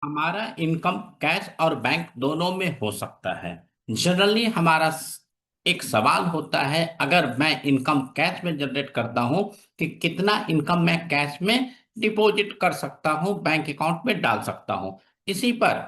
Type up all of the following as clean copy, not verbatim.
हमारा income cash और bank दोनों में हो सकता है। जनरली हमारा एक सवाल होता है, अगर मैं इनकम कैश में जनरेट करता हूं कि कितना इनकम मैं कैश में डिपॉजिट कर सकता हूं, बैंक अकाउंट में डाल सकता हूं। इसी पर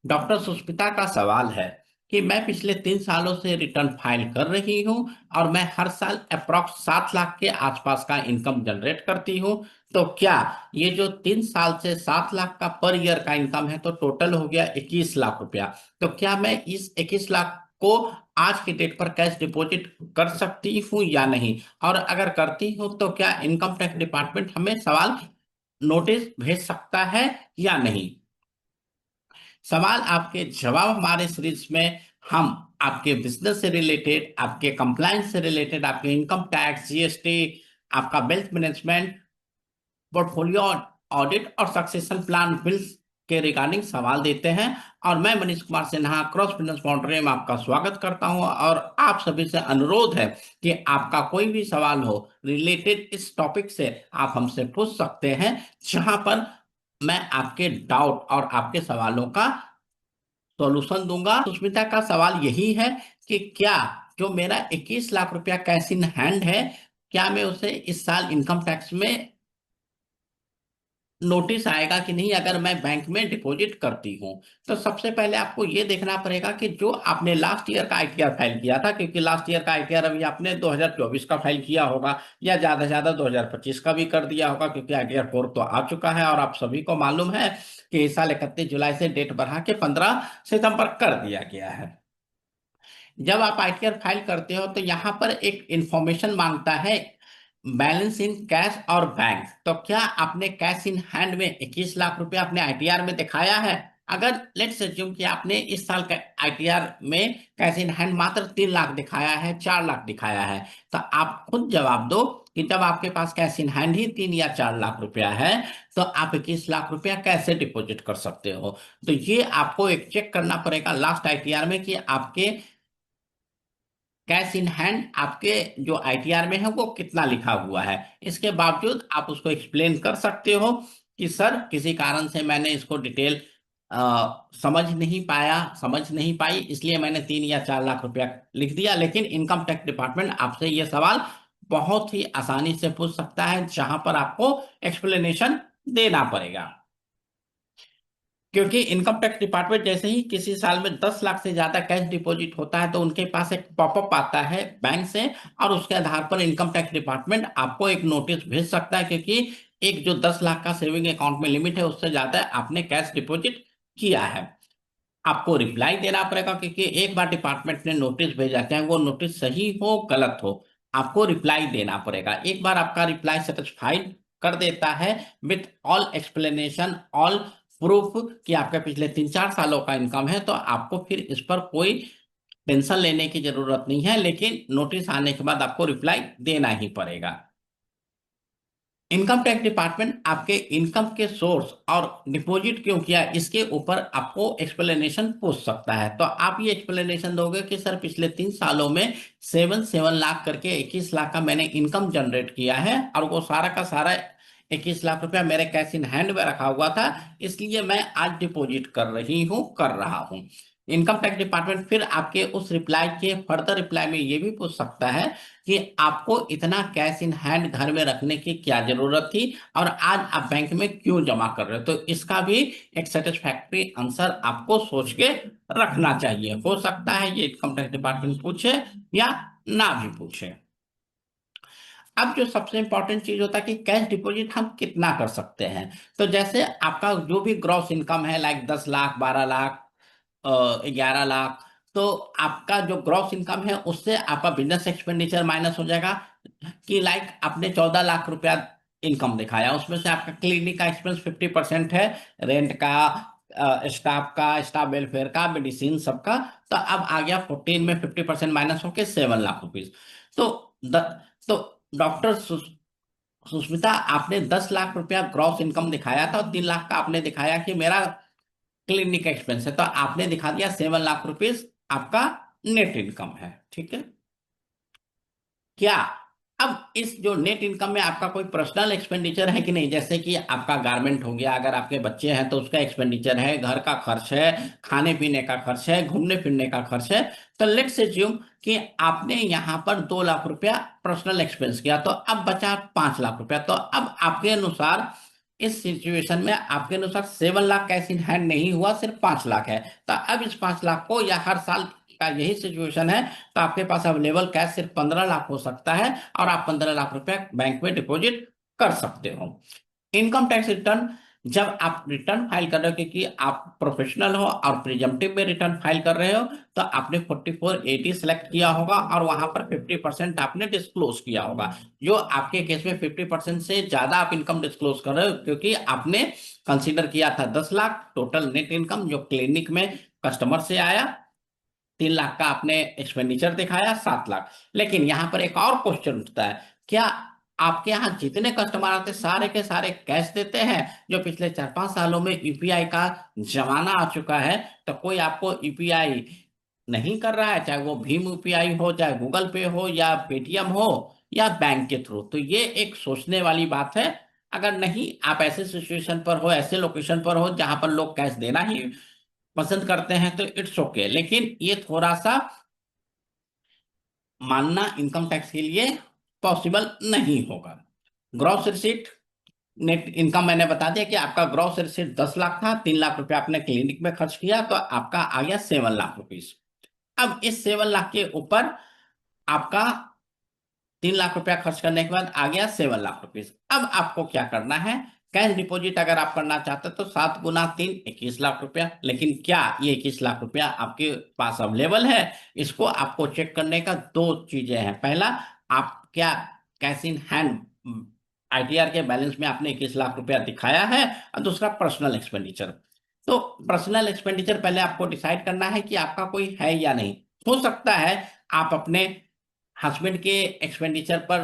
डॉक्टर सुष्मिता का सवाल है कि मैं पिछले 3 सालों से रिटर्न फाइल कर रही हूं और मैं हर साल अप्रॉक्स 7 लाख के आसपास का इनकम जनरेट करती हूं। तो क्या ये जो 3 साल से 7 लाख का पर ईयर का इनकम है, तो टोटल हो गया 21 लाख रुपया। तो क्या मैं इस 21 लाख को आज की डेट पर कैश डिपॉजिट कर सकती हूँ या नहीं? और अगर करती हूँ तो क्या इनकम टैक्स डिपार्टमेंट हमें सवाल नोटिस भेज सकता है या नहीं? सवाल आपके जवाब हमारे सीरीज में हम आपके बिजनेस से रिलेटेड, आपके कंप्लायंस से रिलेटेड, आपके इनकम टैक्स, जीएसटी, आपका वेल्थ मैनेजमेंट, पोर्टफोलियो ऑडिट और सक्सेशन प्लान बिल्स के रिगार्डिंग सवाल देते हैं। और मैं Manish Kumar Sinha cross business boundary में आपका स्वागत करता हूं और आप सभी से अनुरोध है कि आपका कोई भी सवाल हो रिलेटेड इस टॉपिक से आप हमसे पूछ सकते हैं, जहां पर मैं आपके डाउट और आपके सवालों का सॉल्यूशन दूंगा। सुष्मिता का सवाल यही है कि क्या जो मेरा 21 लाख रुपया कैश इन हैंड है, क्या मैं उसे इस साल इनकम टैक्स में नोटिस आएगा कि नहीं अगर मैं बैंक में डिपॉजिट करती हूँ? तो सबसे पहले आपको ये देखना पड़ेगा कि जो आपने लास्ट ईयर का आईटीआर फाइल किया था, क्योंकि लास्ट ईयर का आईटीआर अभी आपने 2024 का फाइल किया होगा या ज्यादा से ज्यादा 2025 का भी कर दिया होगा, क्योंकि आईटीआर 4 तो आ चुका है और आप सभी को मालूम है कि इस साल 31 जुलाई से डेट बढ़ा के 15 सितंबर कर दिया गया है। जब आप आईटीआर फाइल करते हो तो यहाँ पर एक इंफॉर्मेशन मांगता है, बैलेंस इन कैश और बैंक। तो क्या आपने कैश इन हैंड में 21 लाख रुपया अपने आईटीआर में दिखाया है? अगर लेट्स एज्यूम कि आपने इस साल का आईटीआर में कैश इन हैंड मात्र 3 लाख दिखाया है, 4 लाख दिखाया है, तो आप खुद जवाब दो कि जब आपके पास कैश इन हैंड ही 3 या 4 लाख रुपया है, तो आप 21 लाख रुपया कैसे डिपॉजिट कर सकते हो? तो ये आपको एक चेक करना पड़ेगा लास्ट आईटीआर में कि आपके कैश इन हैंड आपके जो आईटीआर में है वो कितना लिखा हुआ है। इसके बावजूद आप उसको एक्सप्लेन कर सकते हो कि सर किसी कारण से मैंने इसको डिटेल समझ नहीं पाया, समझ नहीं पाई, इसलिए मैंने 3 या 4 लाख रुपया लिख दिया। लेकिन इनकम टैक्स डिपार्टमेंट आपसे ये सवाल बहुत ही आसानी से पूछ सकता है, जहां पर आपको एक्सप्लेनेशन देना पड़ेगा। क्योंकि इनकम टैक्स डिपार्टमेंट जैसे ही किसी साल में 10 लाख से ज्यादा कैश डिपॉजिट होता है, तो उनके पास एक पॉपअप आता है बैंक से, और उसके आधार पर इनकम टैक्स डिपार्टमेंट आपको एक नोटिस भेज सकता है, क्योंकि एक जो 10 लाख का सेविंग अकाउंट में लिमिट है उससे ज्यादा आपने कैश डिपॉजिट किया है। आपको रिप्लाई देना पड़ेगा, क्योंकि एक बार डिपार्टमेंट ने नोटिस भेजा, चाहे वो नोटिस सही हो गलत हो, आपको रिप्लाई देना पड़ेगा। एक बार आपका रिप्लाई सेटिस्फाइड कर देता है with all explanation, all proof कि आपके पिछले 3 4 सालों का इनकम है, तो आपको फिर इस पर कोई टेंशन लेने की जरूरत नहीं है। लेकिन नोटिस आने के बाद आपको रिप्लाई देना ही पड़ेगा। इनकम टैक्स डिपार्टमेंट आपके इनकम के सोर्स और डिपॉजिट क्यों किया, इसके ऊपर आपको एक्सप्लेनेशन पूछ सकता है। तो आप ये एक्सप्लेनेशन दोगे कि सर पिछले 3 सालों में 7 7 लाख करके 21 लाख का मैंने इनकम जनरेट किया है, और वो सारा का सारा 21 लाख रुपया मेरे कैश इन हैंड में रखा हुआ था, इसलिए मैं आज डिपॉजिट कर रही हूँ, कर रहा हूँ। इनकम टैक्स डिपार्टमेंट फिर आपके उस रिप्लाई के फर्दर रिप्लाई में ये भी पूछ सकता है कि आपको इतना कैश इन हैंड घर में रखने की क्या जरूरत थी और आज आप बैंक में क्यों जमा कर रहे हो। तो इसका भी एक सेटिस्फैक्टरी आंसर आपको सोच के रखना चाहिए। हो सकता है ये इनकम टैक्स डिपार्टमेंट पूछे या ना भी पूछे। अब जो सबसे इंपॉर्टेंट चीज होता है कि कैश डिपॉजिट हम कितना कर सकते हैं। तो जैसे आपका जो भी ग्रॉस इनकम है, लाइक 10 लाख, 12 लाख, 11 लाख, तो आपका जो ग्रॉस इनकम है उससे आपका बिजनेस एक्सपेंडिचर माइनस हो जाएगा। कि लाइक आपने 14 लाख रुपया इनकम दिखाया, उसमें से आपका क्लिनिक का एक्सपेंस 50% है, रेंट का, स्टाफ का, स्टाफ वेलफेयर का, मेडिसिन सबका। तो अब आ गया 14 में 50% माइनस होके 7 लाख रुपीज। तो द, तो डॉक्टर सुष्मिता, आपने 10 लाख रुपया ग्रॉस इनकम दिखाया था और 3 लाख का आपने दिखाया कि मेरा क्लिनिक एक्सपेंस है, तो आपने दिखा दिया 7 लाख रुपीज आपका नेट इनकम है। ठीक है क्या? अब इस जो नेट इनकम में आपका कोई पर्सनल एक्सपेंडिचर है कि नहीं, जैसे कि आपका गारमेंट हो गया, अगर आपके बच्चे हैं तो उसका एक्सपेंडिचर है, घर का खर्च है, खाने पीने का खर्च है, घूमने फिरने का खर्च है। तो लेट्स एज्यूम कि आपने यहाँ पर 2 लाख रुपया पर्सनल एक्सपेंस किया, तो अब बचा 5 लाख रुपया। तो अब आपके अनुसार इस सिचुएशन में आपके अनुसार 7 लाख कैश इन हैंड नहीं हुआ, सिर्फ 5 लाख है। तो अब इस 5 लाख को, या हर साल का यही सिचुएशन है, तो आपके पास अवेलेबल कैश सिर्फ 15 लाख हो सकता है, और आप 15 लाख रुपया बैंक में डिपॉजिट कर सकते हो। इनकम टैक्स रिटर्न जब आप रिटर्न फाइल कर रहे हो, क्योंकि आप प्रोफेशनल हो और प्रिजम्पटिव में रिटर्न फाइल कर रहे हो, तो आपने 4480 सेलेक्ट किया होगा और वहां पर 50% आपने डिस्क्लोज किया होगा। जो आपके केस में 50% से ज्यादा आप इनकम डिस्क्लोज कर रहे हो, क्योंकि आपने कंसीडर किया था 10 लाख टोटल नेट इनकम जो क्लिनिक में कस्टमर से आया, 3 लाख का आपने एक्सपेंडिचर दिखाया, 7 लाख। लेकिन यहाँ पर एक और क्वेश्चन उठता है, क्या आपके यहाँ जितने कस्टमर आते सारे के सारे कैश देते हैं? जो पिछले 4-5 सालों में यूपीआई का जमाना आ चुका है, तो कोई आपको यूपीआई नहीं कर रहा है, चाहे वो भीम यूपीआई हो, चाहे गूगल पे हो, या पेटीएम हो, या बैंक के थ्रू। तो ये एक सोचने वाली बात है। अगर नहीं, आप ऐसे सिचुएशन पर हो, ऐसे लोकेशन पर हो जहां पर लोग कैश देना ही पसंद करते हैं, तो इट्स ओके। लेकिन ये थोड़ा सा मानना इनकम टैक्स के लिए पॉसिबल नहीं होगा। ग्रॉस रिसीट नेट इनकम मैंने बता दिया कि आपका ग्रॉस रिसीट 10 लाख था, 3 लाख रुपया आपने क्लिनिक में खर्च किया, तो आपका आ गया 7 लाख रुपीज। अब इस 7 लाख के ऊपर आपका 3 लाख रुपया खर्च करने के बाद आ गया 7 लाख रुपीज। अब आपको क्या करना है? कैश डिपॉजिट अगर आप करना चाहते हैं तो 7 × 3 21 लाख रुपया। लेकिन क्या ये 21 लाख रुपया आपके पास अवेलेबल है? इसको आपको चेक करने का दो चीजें हैं। पहला, आप क्या कैश इन हैंड आईटीआर के बैलेंस में आपने 21 लाख रुपया दिखाया है, और दूसरा पर्सनल एक्सपेंडिचर। तो पर्सनल एक्सपेंडिचर पहले आपको डिसाइड करना है कि आपका कोई है या नहीं। हो सकता है आप अपने हस्बैंड के एक्सपेंडिचर पर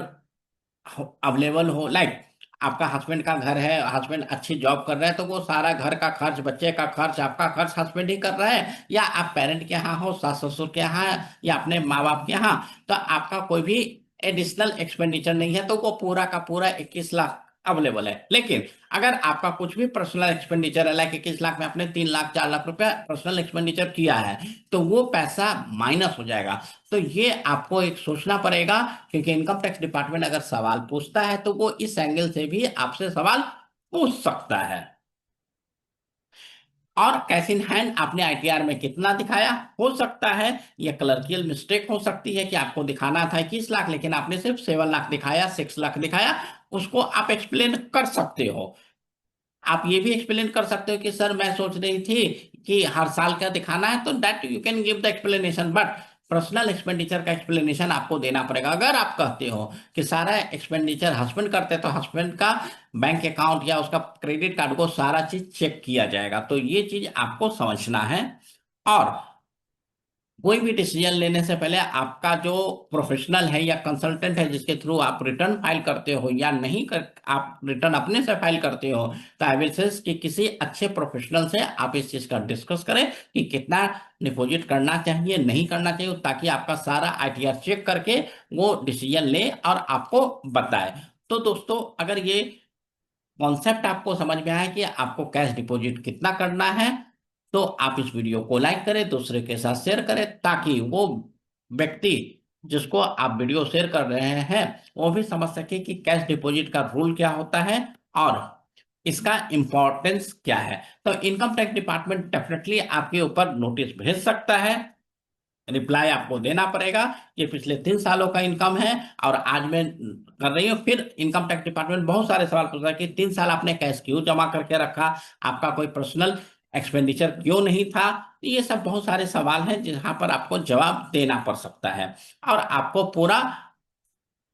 अवेलेबल हो, लाइक आपका हस्बैंड का घर है, हस्बैंड अच्छी जॉब कर रहे हैं, तो वो सारा घर का खर्च, बच्चे का खर्च, आपका खर्च हस्बैंड ही कर रहा है, या आप पेरेंट के यहाँ हो, सास ससुर के यहाँ, या अपने माँ बाप के यहाँ, तो आपका कोई भी एडिशनल एक्सपेंडिचर नहीं है, तो वो पूरा का पूरा 21 लाख अवेलेबल है। लेकिन अगर आपका कुछ भी पर्सनल एक्सपेंडिचर है, लाइक 21 लाख में आपने 3 लाख 4 लाख रुपया पर्सनल एक्सपेंडिचर किया है, तो वो पैसा माइनस हो जाएगा। तो ये आपको एक सोचना पड़ेगा, क्योंकि इनकम टैक्स डिपार्टमेंट अगर सवाल पूछता है तो वो इस एंगल से भी आपसे सवाल पूछ सकता है। और कैश इन हैंड आपने आईटीआर में कितना दिखाया? हो सकता है ये क्लर्कियल मिस्टेक हो सकती है कि आपको दिखाना था 21 लाख, लेकिन आपने सिर्फ 7 लाख दिखाया, 6 लाख दिखाया। उसको आप एक्सप्लेन कर सकते हो। आप ये भी एक्सप्लेन कर सकते हो कि सर मैं सोच रही थी कि हर साल का दिखाना है, तो that you can give the explanation. But personal expenditure का एक्सप्लेनेशन आपको देना पड़ेगा। अगर आप कहते हो कि सारा एक्सपेंडिचर हस्बैंड करते हैं, तो हस्बैंड का बैंक अकाउंट या उसका क्रेडिट कार्ड को सारा चीज चेक किया जाएगा। तो ये चीज आपको समझना है। और कोई भी डिसीजन लेने से पहले आपका जो प्रोफेशनल है या कंसल्टेंट है जिसके थ्रू आप रिटर्न फाइल करते हो, या नहीं कर, आप रिटर्न अपने से फाइल करते हो, तो आई विल सजेस्ट कि किसी अच्छे प्रोफेशनल से आप इस चीज का डिस्कस करें कि कितना डिपॉजिट करना चाहिए, नहीं करना चाहिए, ताकि आपका सारा आईटीआर चेक करके वो डिसीजन ले और आपको बताए। तो दोस्तों, अगर ये कॉन्सेप्ट आपको समझ में आया कि आपको कैश डिपॉजिट कितना करना है, तो आप इस वीडियो को लाइक करें, दूसरे के साथ शेयर करें, ताकि वो व्यक्ति जिसको आप वीडियो शेयर कर रहे हैं वो भी समझ सके कि कैश डिपॉजिट का रूल क्या होता है और इसका इंपॉर्टेंस क्या है। तो इनकम टैक्स डिपार्टमेंट डेफिनेटली आपके ऊपर नोटिस भेज सकता है, रिप्लाई आपको देना पड़ेगा। ये पिछले 3 सालों का इनकम है और आज मैं कर रही हूँ। फिर इनकम टैक्स डिपार्टमेंट बहुत सारे सवाल पूछता है कि 3 साल आपने कैश क्यों जमा करके रखा, आपका कोई पर्सनल एक्सपेंडिचर क्यों नहीं था। ये सब बहुत सारे सवाल हैं जहां पर आपको जवाब देना पड़ सकता है, और आपको पूरा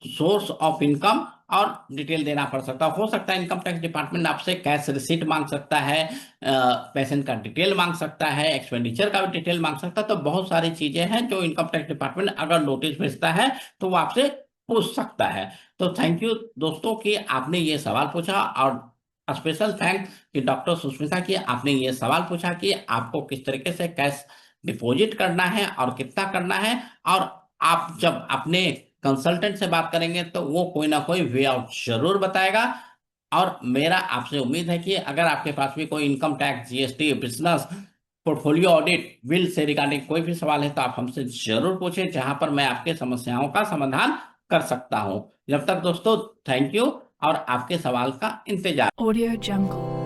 सोर्स ऑफ इनकम और डिटेल देना पड़ सकता है। हो सकता है इनकम टैक्स डिपार्टमेंट आपसे कैश रिसीट मांग सकता है, पेशेंट का डिटेल मांग सकता है, एक्सपेंडिचर का भी डिटेल मांग सकता है। तो बहुत सारी चीजें हैं जो इनकम टैक्स डिपार्टमेंट अगर नोटिस भेजता है तो वो आपसे पूछ सकता है। तो थैंक यू दोस्तों कि आपने ये सवाल पूछा, और स्पेशल थैंक कि डॉक्टर सुष्मिता की आपने ये सवाल पूछा कि आपको किस तरीके से कैश डिपॉजिट करना है और कितना करना है। और आप जब अपने कंसल्टेंट से बात करेंगे तो वो कोई ना कोई वे आउट जरूर बताएगा। और मेरा आपसे उम्मीद है कि अगर आपके पास भी कोई income tax, GST, business, portfolio audit, will say regarding कोई भी सवाल है तो आप हमसे जरूर पूछें, जहां पर मैं आपके समस्याओं का समाधान कर सकता हूं। जब तक दोस्तों, थैंक यू और आपके सवाल का इंतजार। Audio Jungle.